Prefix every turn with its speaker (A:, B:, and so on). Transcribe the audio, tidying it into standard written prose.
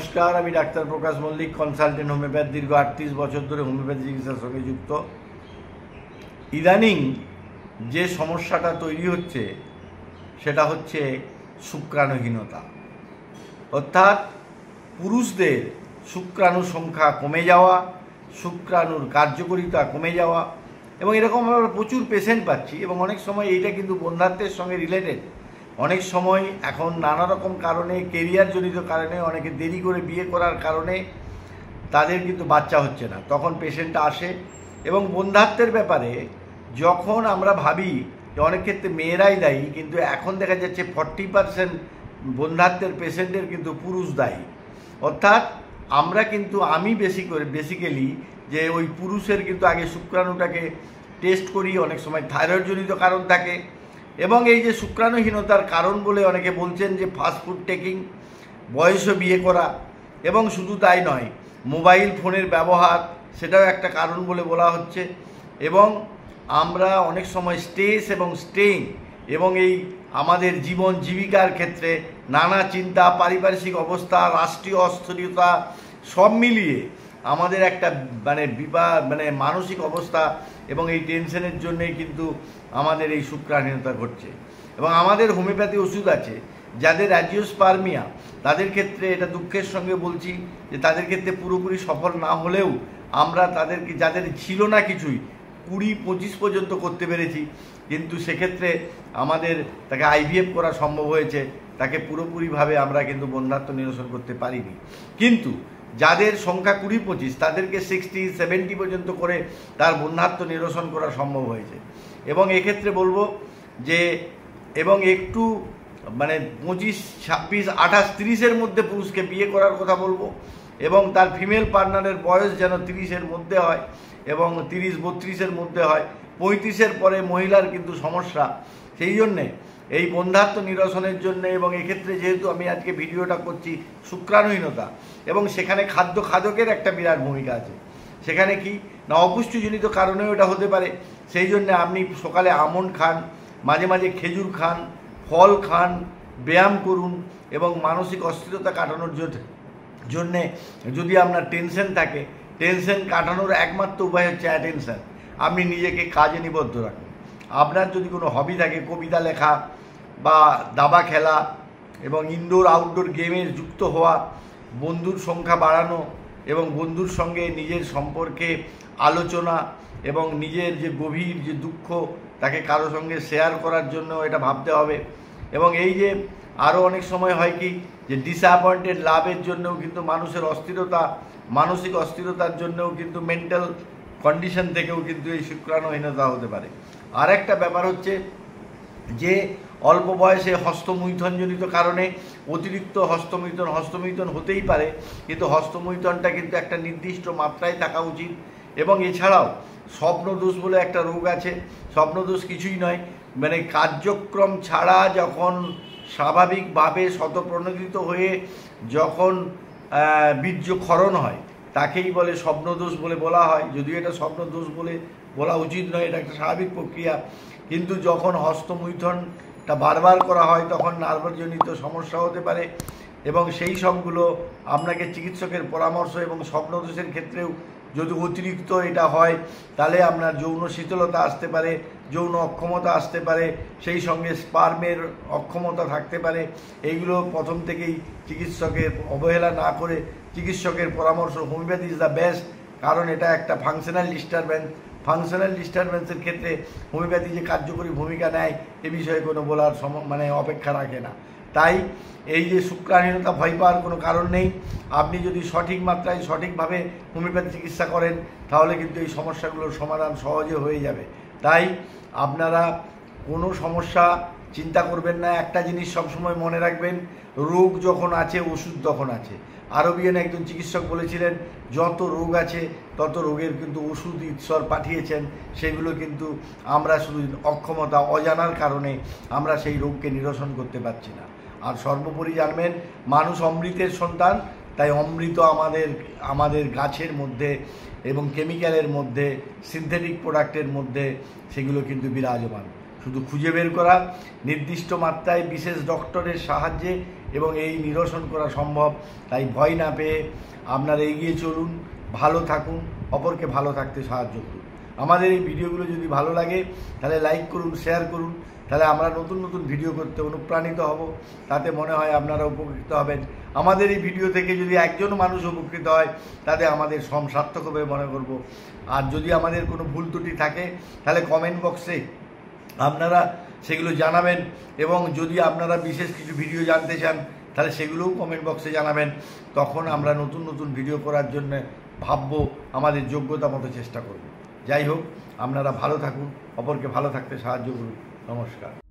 A: নমস্কার, আমি ডাক্তার প্রকাশ Mallick, consultant homeopath. দীর্ঘ 38 বছর ধরে হোমিওপ্যাথি চিকিৎসার সঙ্গে যুক্ত। ইদানিং যে সমস্যাটা তৈরি হচ্ছে সেটা হচ্ছে শুক্রাণুহীনতা, অর্থাৎ পুরুষদের শুক্রাণুর সংখ্যা কমে যাওয়া, শুক্রাণুর কার্যকারিতা কমে যাওয়া, এবং এরকম আমরা প্রচুর পেশেন্ট পাচ্ছি। এবং অনেক সময় এইটা কিন্তু বন্ধাত্বের সঙ্গে রিলেটেড। অনেক সময় এখন নানা রকম কারণে, কেরিয়ারজনিত কারণে, অনেকে দেরি করে বিয়ে করার কারণে তাদের কিন্তু বাচ্চা হচ্ছে না। তখন পেশেন্টটা আসে এবং বন্ধাত্বের ব্যাপারে যখন আমরা ভাবি যে অনেক ক্ষেত্রে মেয়েরাই দায়ী, কিন্তু এখন দেখা যাচ্ছে 40% বন্ধাত্বের পেশেন্টের কিন্তু পুরুষ দায়ী। অর্থাৎ আমি বেসিক্যালি যে ওই পুরুষের কিন্তু আগে শুক্রাণুটাকে টেস্ট করি। অনেক সময় থাইরয়েডজনিত কারণ থাকে, এবং এই যে শুক্রাণুহীনতার কারণ বলে অনেকে বলছেন যে ফাস্টফুড টেকিং, বয়সে বিয়ে করা, এবং শুধু তাই নয়, মোবাইল ফোনের ব্যবহার, সেটাও একটা কারণ বলে বলা হচ্ছে। এবং আমরা অনেক সময় স্ট্রেস এবং স্ট্রেইন এবং এই আমাদের জীবন জীবিকার ক্ষেত্রে নানা চিন্তা, পারিপার্শ্বিক অবস্থা, রাষ্ট্রীয় অস্থিরতা সব মিলিয়ে আমাদের একটা মানসিক অবস্থা এবং এই টেনশনের জন্যই কিন্তু আমাদের এই শুক্রাণুহীনতা ঘটছে। এবং আমাদের হোমিওপ্যাথি ওষুধ আছে যাদের অ্যাজিওস্পার্মিয়া, তাদের ক্ষেত্রে এটা দুঃখের সঙ্গে বলছি যে তাদের ক্ষেত্রে পুরোপুরি সফল না হলেও আমরা তাদেরকে, যাদের ছিল না কিছুই, 20-25 পর্যন্ত করতে পেরেছি। কিন্তু সেক্ষেত্রে আমাদের তাকে আইভিএফ করা সম্ভব হয়েছে, তাকে পুরোপুরিভাবে আমরা কিন্তু বন্ধাত্ব নিরসন করতে পারিনি। কিন্তু যাদের সংখ্যা 20-25, তাদেরকে 60-70 পর্যন্ত করে তার বন্ধাত্ব নিরসন করা সম্ভব হয়েছে। এবং এক্ষেত্রে বলবো যে একটু 25, 26, 28, 30-এর মধ্যে পুরুষকে বিয়ে করার কথা বলবো, এবং তার ফিমেল পার্টনারের বয়স যেন 30-এর মধ্যে হয় এবং 30-32-এর মধ্যে হয়। 35-এর পরে মহিলার কিন্তু সমস্যা। সেই জন্যে এই বন্ধাত্ব নিরসনের জন্য, এবং এক্ষেত্রে যেহেতু আমি আজকে ভিডিওটা করছি শুক্রাণুহীনতা, এবং সেখানে খাদ্যের একটা বিরাট ভূমিকা আছে। সেখানে কি না, অপুষ্টিজনিত কারণেও এটা হতে পারে। সেই জন্য আপনি সকালে আমন্ড খান, মাঝে মাঝে খেজুর খান, ফল খান, ব্যায়াম করুন, এবং মানসিক অস্থিরতা কাটানোর জন্যে যদি আপনার টেনশন থাকে, টেনশন কাটানোর একমাত্র উপায় হচ্ছে অ্যাটেনশন। আপনি নিজেকে কাজে নিবদ্ধ রাখুন। আপনার যদি কোনো হবি থাকে, কবিতা লেখা বা দাবা খেলা, এবং ইনডোর আউটডোর গেমে যুক্ত হওয়া, বন্ধুর সংখ্যা বাড়ানো, এবং বন্ধুর সঙ্গে নিজের সম্পর্কে আলোচনা, এবং নিজের যে গভীর যে দুঃখ তাকে কারো সঙ্গে শেয়ার করার জন্য এটা ভাবতে হবে। এবং এই যে আরও অনেক সময় হয় কি যে ডিসঅ্যাপয়েন্টেড লাভের জন্যও কিন্তু মানুষের অস্থিরতা, মানসিক অস্থিরতার জন্যও কিন্তু মেন্টাল কন্ডিশন থেকেও কিন্তু এই শুক্রাণুহীনতা হতে পারে। আর একটা ব্যাপার হচ্ছে যে অল্প বয়সে হস্তমৈথনজনিত কারণে অতিরিক্ত হস্তমৈথন হতেই পারে, কিন্তু হস্তমৈথনটা কিন্তু একটা নির্দিষ্ট মাত্রায় থাকা উচিত। এবং এছাড়াও স্বপ্নদোষ বলে একটা রোগ আছে। স্বপ্নদোষ কিছুই নয়, কার্যক্রম ছাড়া যখন স্বাভাবিকভাবে স্বতঃপ্রণোদিত হয়ে যখন বীর্যক্ষরণ হয়, তাকেই বলে স্বপ্নদোষ বলে বলা হয়। যদিও এটা স্বপ্নদোষ বলে বলা উচিত নয়, এটা একটা স্বাভাবিক প্রক্রিয়া। কিন্তু যখন হস্তমৈথনটা বারবার করা হয় তখন নার্ভজনিত সমস্যা হতে পারে, এবং সেই সবগুলো আপনাকে চিকিৎসকের পরামর্শ, এবং স্বপ্নদোষের ক্ষেত্রেও যদি অতিরিক্ত এটা হয় তাহলে আপনার যৌন শীতলতা আসতে পারে, যৌন অক্ষমতা আসতে পারে, সেই সঙ্গে স্পার্মের অক্ষমতা থাকতে পারে। এইগুলো প্রথম থেকেই চিকিৎসকের অবহেলা না করে চিকিৎসকের পরামর্শ। হোমিওপ্যাথি ইজ দ্য বেস্ট, কারণ এটা একটা ফাংশনাল ডিস্টারবেন্সের ক্ষেত্রে হোমিওপ্যাথি যে কার্যকরী ভূমিকা নেয় এ বিষয়ে কোনো বলার অপেক্ষা রাখে না। তাই এই যে শুক্রাণুহীনতা ভয় পাওয়ার কোনো কারণ নেই। আপনি যদি সঠিক মাত্রায় সঠিকভাবে হোমিওপ্যাথি চিকিৎসা করেন তাহলে কিন্তু এই সমস্যাগুলোর সমাধান সহজে হয়ে যাবে। তাই আপনারা কোনো সমস্যা চিন্তা করবেন না। একটা জিনিস সবসময় মনে রাখবেন, রোগ যখন আছে ওষুধ তখন আছে। আরবিয়ান একজন চিকিৎসক বলেছিলেন, যত রোগ আছে তত রোগের কিন্তু ওষুধ ঈশ্বর পাঠিয়েছেন। সেগুলো কিন্তু আমরা শুধু অক্ষমতা, অজানার কারণে আমরা সেই রোগকে নিরসন করতে পারছি না। আর সর্বোপরি জানবেন, মানুষ অমৃতের সন্তান, তাই অমৃত আমাদের গাছের মধ্যে এবং কেমিক্যালের মধ্যে, সিনথেটিক প্রোডাক্টের মধ্যে সেগুলো কিন্তু বিরাজমান। শুধু খুঁজে বের করা, নির্দিষ্ট মাত্রায় বিশেষ ডক্টরের সাহায্যে এবং এই নিরসন করা সম্ভব। তাই ভয় না পেয়ে আপনারা এগিয়ে চলুন, ভালো থাকুন, অপরকে ভালো থাকতে সাহায্য করুন। আমাদের এই ভিডিওগুলো যদি ভালো লাগে তাহলে লাইক করুন, শেয়ার করুন, তাহলে আমরা নতুন নতুন ভিডিও করতে অনুপ্রাণিত হব। তাতে মনে হয় আপনারা উপকৃত হবেন। আমাদের এই ভিডিও থেকে যদি একজন মানুষ উপকৃত হয় তাতে আমাদের সার্থক হবে মনে করব। আর যদি আমাদের কোনো ভুল ত্রুটি থাকে তাহলে কমেন্ট বক্সে আপনারা সেগুলো জানাবেন, এবং যদি আপনারা বিশেষ কিছু ভিডিও জানতে চান তাহলে সেগুলোও কমেন্ট বক্সে জানাবেন। তখন আমরা নতুন নতুন ভিডিও করার জন্য ভাববো, আমাদের যোগ্যতা মতো চেষ্টা করব। যাই হোক, আপনারা ভালো থাকুন, অপরকে ভালো থাকতে সাহায্য করুন। নমস্কার।